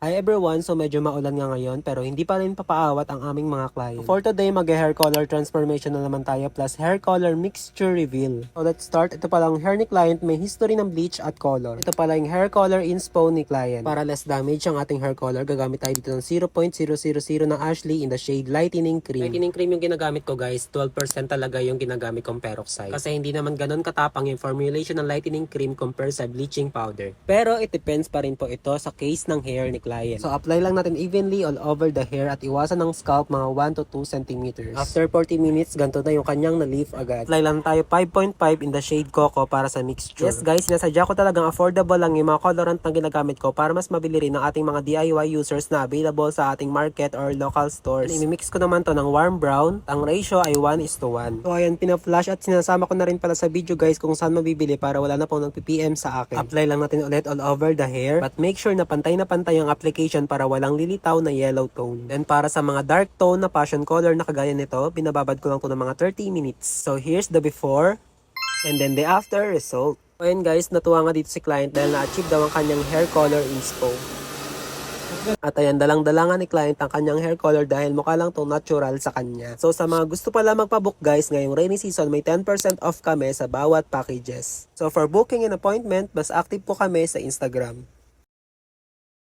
Hi everyone! So medyo maulan nga ngayon pero hindi pa rin papaawat ang aming mga client. For today, mag-hair color transformation na naman tayo plus hair color mixture reveal. So let's start. Ito palang hair ni client, may history ng bleach at color. Ito pala yung hair color inspo ni client. Para less damage ang ating hair color, gagamit tayo dito ng 0.000 ng Ashley in the shade Lightening Cream. Lightening Cream yung ginagamit ko guys, 12% talaga yung ginagamit kong peroxide. Kasi hindi naman ganun katapang yung formulation ng Lightening Cream compared sa bleaching powder. Pero it depends pa rin po ito sa case ng hair ni client. So apply lang natin evenly all over the hair at iwasan ng scalp mga 1 to 2 cm. After 40 minutes, ganito na yung kanyang na-leave agad. Apply lang tayo 5.5 in the shade Coco para sa mixture. Yes guys, sinasadya ko talagang affordable lang yung mga colorant na ginagamit ko para mas mabili rin ng ating mga DIY users na available sa ating market or local stores. Imimix ko naman to ng warm brown. Ang ratio ay 1:1. So ayan, pina-flash at sinasama ko na rin pala sa video guys kung saan mabibili para wala na pong nag-PPM sa akin. Apply lang natin ulit all over the hair but make sure na pantay ang application para walang lilitaw na yellow tone. Then para sa mga dark tone na passion color na kagaya nito, binababad ko lang to ng mga 30 minutes. So here's the before and then the after result. Ayan guys, natuwa nga dito si client dahil na-achieve daw ang kanyang hair color inspo. At ayan, dalang-dalangan ni client ang kanyang hair color dahil mukha lang tong natural sa kanya. So sa mga gusto pala magpabook guys, ngayong rainy season may 10% off kami sa bawat packages. So for booking and appointment, mas active po kami sa Instagram.